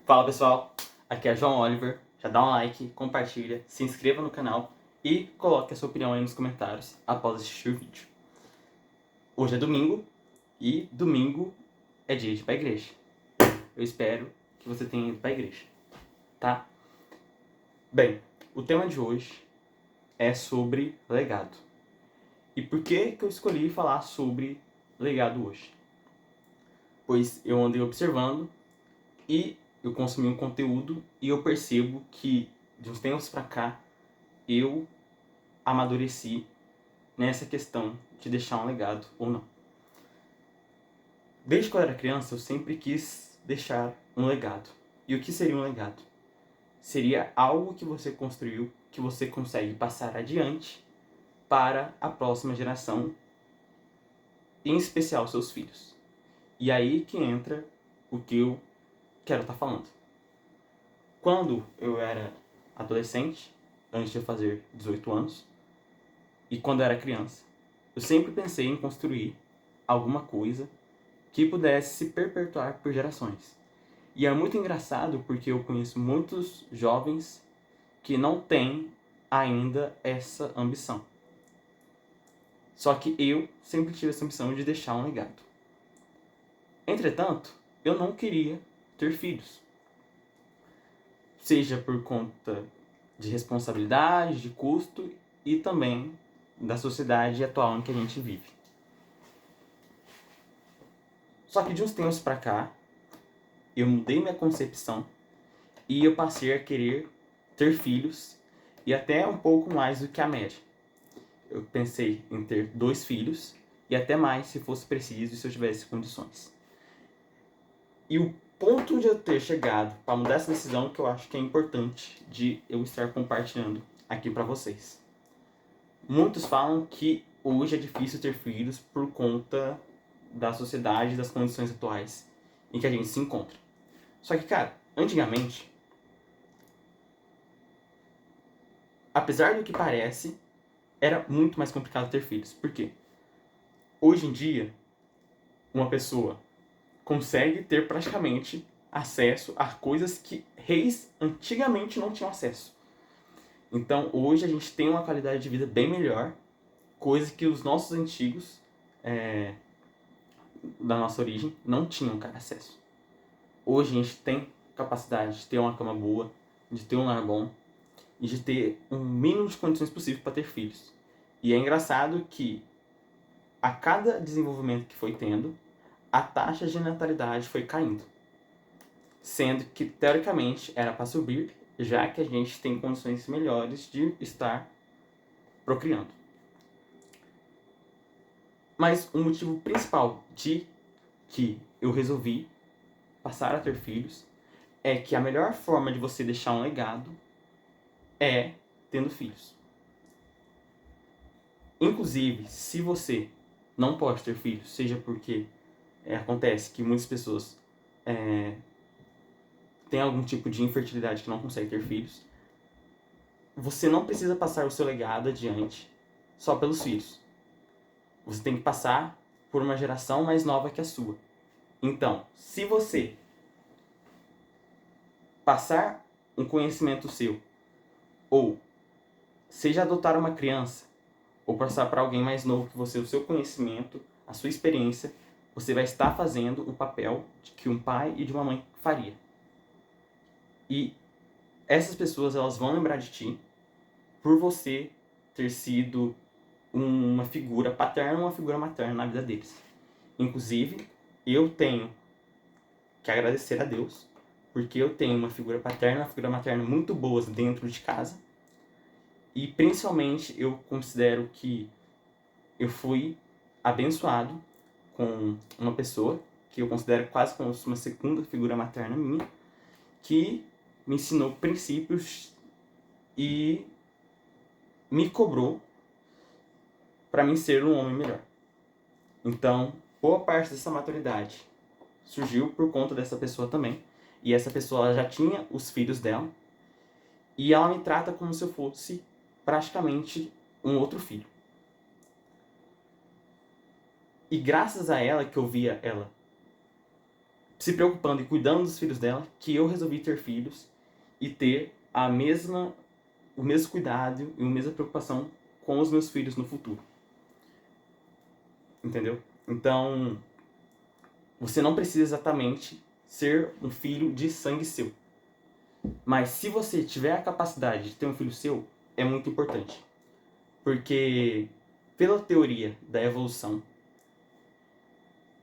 Fala pessoal, aqui é João Oliver. Já dá um like, compartilha, se inscreva no canal e coloque a sua opinião aí nos comentários após assistir o vídeo. Hoje é domingo e domingo é dia de ir pra igreja. Eu espero que você tenha ido pra igreja, tá? Bem, o tema de hoje é sobre legado. E por que eu escolhi falar sobre legado hoje? Pois eu andei observando e eu consumi um conteúdo e eu percebo que de uns tempos pra cá eu amadureci nessa questão de deixar um legado ou não. Desde que eu era criança, eu sempre quis deixar um legado. E o que seria um legado? Seria algo que você construiu, que você consegue passar adiante para a próxima geração, em especial seus filhos. E aí que entra o que eu quero estar falando. Quando eu era adolescente, antes de eu fazer 18 anos, e quando eu era criança, eu sempre pensei em construir alguma coisa que pudesse se perpetuar por gerações. E é muito engraçado porque eu conheço muitos jovens que não têm ainda essa ambição. Só que eu sempre tive essa ambição de deixar um legado. Entretanto, eu não queria ter filhos. Seja por conta de responsabilidade, de custo e também da sociedade atual em que a gente vive. Só que de uns tempos pra cá, eu mudei minha concepção e eu passei a querer ter filhos e até um pouco mais do que a média. Eu pensei em ter 2 filhos e até mais se fosse preciso e se eu tivesse condições. E o ponto de eu ter chegado para mudar essa decisão que eu acho que é importante de eu estar compartilhando aqui para vocês. Muitos falam que hoje é difícil ter filhos por conta da sociedade e das condições atuais em que a gente se encontra. Só que, cara, antigamente, apesar do que parece, era muito mais complicado ter filhos. Por quê? Hoje em dia, uma pessoa consegue ter praticamente acesso a coisas que reis antigamente não tinham acesso. Então, hoje a gente tem uma qualidade de vida bem melhor, coisa que os nossos antigos, da nossa origem, não tinham acesso. Hoje a gente tem capacidade de ter uma cama boa, de ter um lar bom e de ter um mínimo de condições possível para ter filhos. E é engraçado que a cada desenvolvimento que foi tendo, a taxa de natalidade foi caindo. Sendo que, teoricamente, era para subir, já que a gente tem condições melhores de estar procriando. Mas o motivo principal de que eu resolvi passar a ter filhos é que a melhor forma de você deixar um legado é tendo filhos. Inclusive, se você não pode ter filhos, seja porque acontece que muitas pessoas têm algum tipo de infertilidade que não consegue ter filhos, você não precisa passar o seu legado adiante só pelos filhos. Você tem que passar por uma geração mais nova que a sua. Então, se você passar um conhecimento seu, ou seja adotar uma criança, ou passar para alguém mais novo que você o seu conhecimento, a sua experiência, você vai estar fazendo o papel que um pai e de uma mãe faria. E essas pessoas, elas vão lembrar de ti por você ter sido uma figura paterna ou uma figura materna na vida deles. Inclusive, eu tenho que agradecer a Deus, porque eu tenho uma figura paterna e uma figura materna muito boas dentro de casa. E principalmente eu considero que eu fui abençoado com uma pessoa que eu considero quase como uma segunda figura materna minha, que me ensinou princípios e me cobrou para mim ser um homem melhor. Então, boa parte dessa maturidade surgiu por conta dessa pessoa também. E essa pessoa já tinha os filhos dela. E ela me trata como se eu fosse praticamente um outro filho. E graças a ela que eu via ela se preocupando e cuidando dos filhos dela, que eu resolvi ter filhos e ter o mesmo cuidado e a mesma preocupação com os meus filhos no futuro. Entendeu? Então, você não precisa exatamente ser um filho de sangue seu. Mas se você tiver a capacidade de ter um filho seu, é muito importante. Porque, pela teoria da evolução,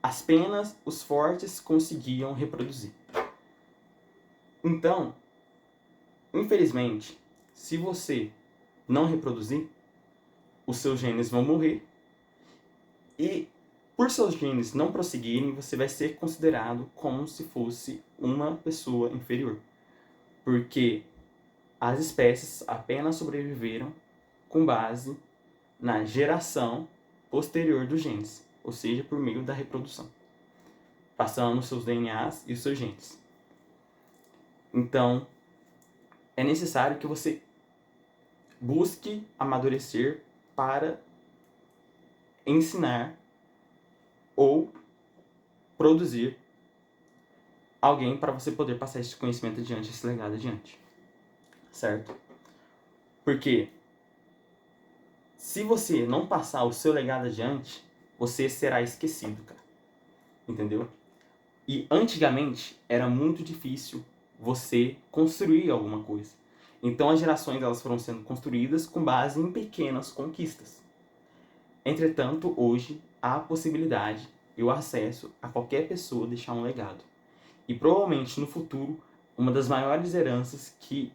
apenas os fortes conseguiam reproduzir. Então, infelizmente, se você não reproduzir, os seus genes vão morrer e, por seus genes não prosseguirem, você vai ser considerado como se fosse uma pessoa inferior. Porque as espécies apenas sobreviveram com base na geração posterior dos genes, ou seja, por meio da reprodução, passando os seus DNAs e os seus genes. Então, é necessário que você busque amadurecer para ensinar ou produzir alguém para você poder passar esse conhecimento adiante, esse legado adiante. Certo? Porque se você não passar o seu legado adiante, você será esquecido, cara. Entendeu? E antigamente era muito difícil você construir alguma coisa. Então as gerações elas foram sendo construídas com base em pequenas conquistas. Entretanto, hoje há a possibilidade e o acesso a qualquer pessoa deixar um legado. E provavelmente no futuro, uma das maiores heranças que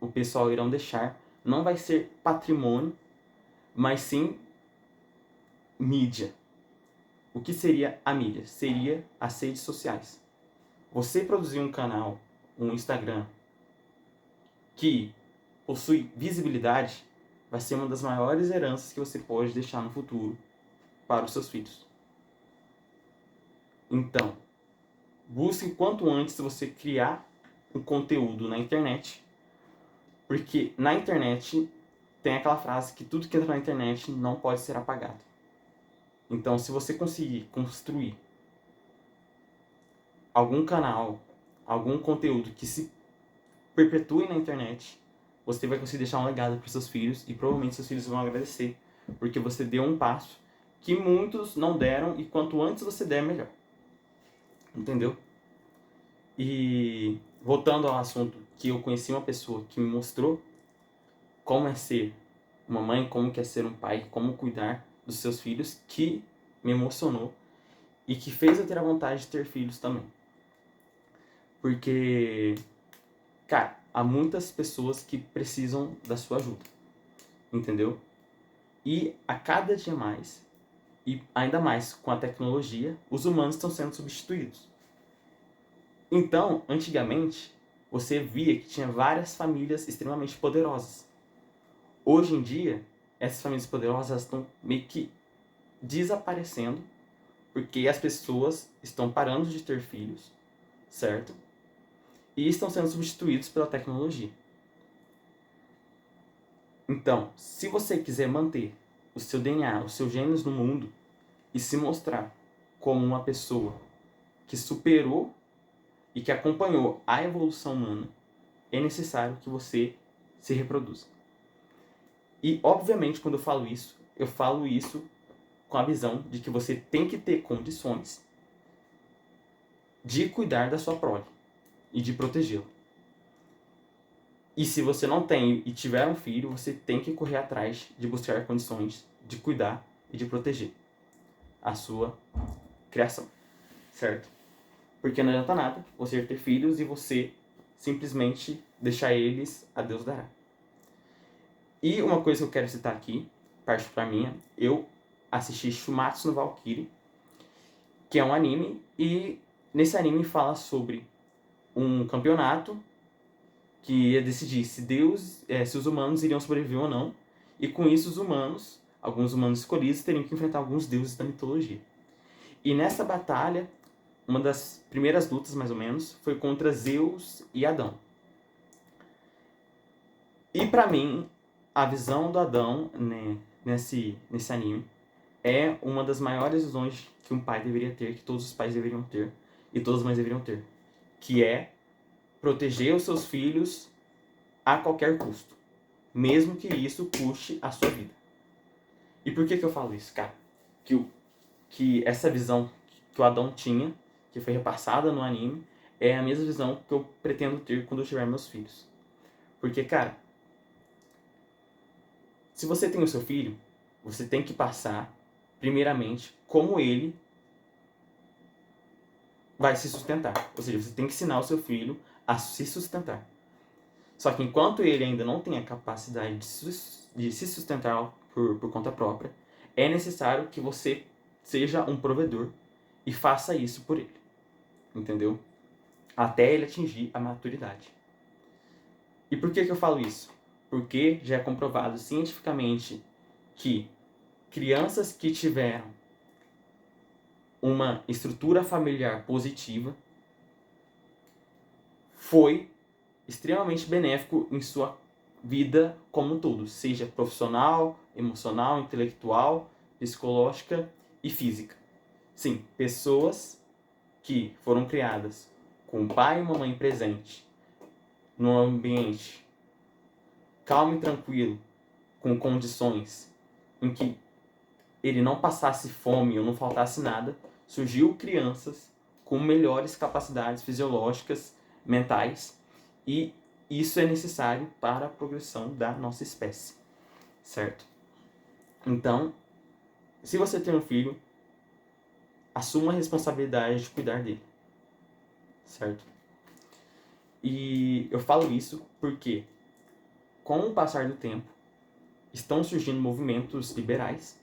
o pessoal irão deixar não vai ser patrimônio, mas sim mídia. O que seria a mídia? Seria as redes sociais. Você produzir um canal, um Instagram, que possui visibilidade, vai ser uma das maiores heranças que você pode deixar no futuro para os seus filhos. Então, busque quanto antes você criar um conteúdo na internet, porque na internet tem aquela frase que tudo que entra na internet não pode ser apagado. Então, se você conseguir construir algum canal, algum conteúdo que se perpetue na internet, você vai conseguir deixar um legado para os seus filhos e provavelmente seus filhos vão agradecer, porque você deu um passo que muitos não deram e quanto antes você der, melhor. Entendeu? E voltando ao assunto que eu conheci uma pessoa que me mostrou como é ser uma mãe, como é ser um pai, como cuidar dos seus filhos, que me emocionou e que fez eu ter a vontade de ter filhos também. Porque, cara, há muitas pessoas que precisam da sua ajuda, entendeu? E a cada dia mais, e ainda mais com a tecnologia, os humanos estão sendo substituídos. Então, antigamente, você via que tinha várias famílias extremamente poderosas. Hoje em dia, essas famílias poderosas estão meio que desaparecendo porque as pessoas estão parando de ter filhos, certo? E estão sendo substituídos pela tecnologia. Então, se você quiser manter o seu DNA, os seus genes no mundo e se mostrar como uma pessoa que superou e que acompanhou a evolução humana, é necessário que você se reproduza. E, obviamente, quando eu falo isso com a visão de que você tem que ter condições de cuidar da sua prole e de protegê-la. E se você não tem e tiver um filho, você tem que correr atrás de buscar condições de cuidar e de proteger a sua criação, certo? Porque não adianta nada você ter filhos e você simplesmente deixar eles a Deus dará. E uma coisa que eu quero citar aqui, particular minha, eu assisti Shumatsu no Valkyrie, que é um anime, e nesse anime fala sobre um campeonato que ia decidir se os humanos iriam sobreviver ou não, e com isso alguns humanos escolhidos, teriam que enfrentar alguns deuses da mitologia. E nessa batalha, uma das primeiras lutas, mais ou menos, foi contra Zeus e Adão. E pra mim, a visão do Adão, né, nesse anime, é uma das maiores visões que um pai deveria ter, que todos os pais deveriam ter, e todas as mães deveriam ter, que é proteger os seus filhos a qualquer custo, mesmo que isso custe a sua vida. E por que eu falo isso, cara? Que essa visão que o Adão tinha, que foi repassada no anime, é a mesma visão que eu pretendo ter quando eu tiver meus filhos. Porque, cara, se você tem o seu filho, você tem que passar, primeiramente, como ele vai se sustentar. Ou seja, você tem que ensinar o seu filho a se sustentar. Só que enquanto ele ainda não tem a capacidade de se sustentar por conta própria, é necessário que você seja um provedor e faça isso por ele. Entendeu? Até ele atingir a maturidade. E por que eu falo isso? Porque já é comprovado cientificamente que crianças que tiveram uma estrutura familiar positiva foi extremamente benéfico em sua vida como um todo, seja profissional, emocional, intelectual, psicológica e física. Sim, pessoas que foram criadas com pai e mamãe presente, num ambiente calmo e tranquilo, com condições em que ele não passasse fome ou não faltasse nada, surgiu crianças com melhores capacidades fisiológicas, mentais, e isso é necessário para a progressão da nossa espécie, certo? Então, se você tem um filho, assuma a responsabilidade de cuidar dele, certo? E eu falo isso porque, com o passar do tempo, estão surgindo movimentos liberais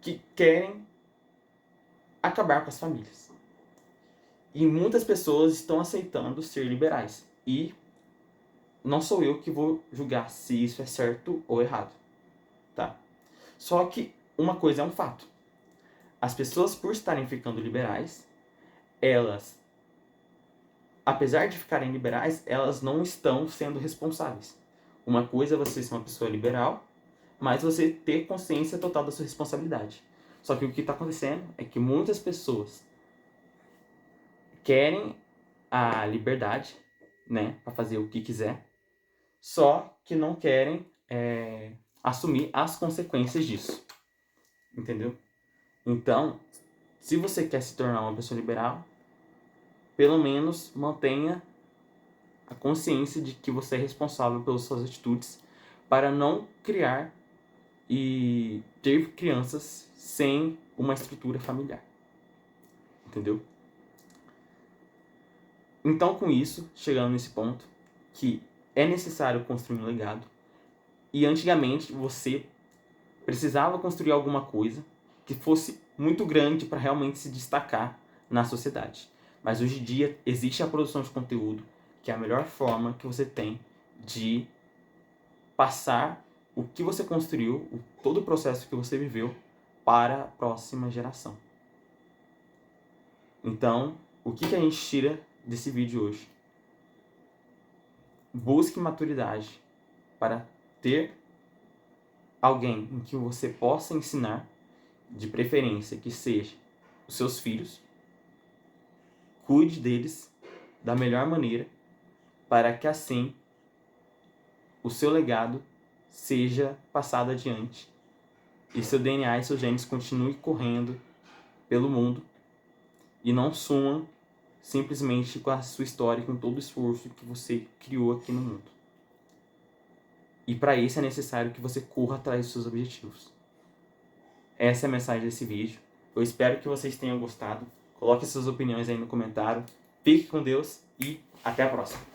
que querem acabar com as famílias. E muitas pessoas estão aceitando ser liberais. E não sou eu que vou julgar se isso é certo ou errado, tá? Só que uma coisa é um fato. As pessoas, por estarem ficando liberais, elas, apesar de ficarem liberais, elas não estão sendo responsáveis. Uma coisa é você ser uma pessoa liberal, mas você ter consciência total da sua responsabilidade. Só que o que está acontecendo é que muitas pessoas querem a liberdade, né, para fazer o que quiser, só que não querem assumir as consequências disso, entendeu? Então, se você quer se tornar uma pessoa liberal, pelo menos mantenha a consciência de que você é responsável pelas suas atitudes para não criar e ter crianças sem uma estrutura familiar, entendeu? Então, com isso, chegando nesse ponto, que é necessário construir um legado, e antigamente você precisava construir alguma coisa que fosse muito grande para realmente se destacar na sociedade. Mas hoje em dia existe a produção de conteúdo, que é a melhor forma que você tem de passar o que você construiu, todo o processo que você viveu para a próxima geração. Então, o que a gente tira desse vídeo hoje? Busque maturidade para ter alguém em que você possa ensinar, de preferência que seja os seus filhos. Cuide deles da melhor maneira para que assim o seu legado seja passado adiante e seu DNA e seus genes continuem correndo pelo mundo e não sumam simplesmente com a sua história, com todo o esforço que você criou aqui no mundo. E para isso é necessário que você corra atrás dos seus objetivos. Essa é a mensagem desse vídeo. Eu espero que vocês tenham gostado. Coloque suas opiniões aí no comentário. Fique com Deus e até a próxima.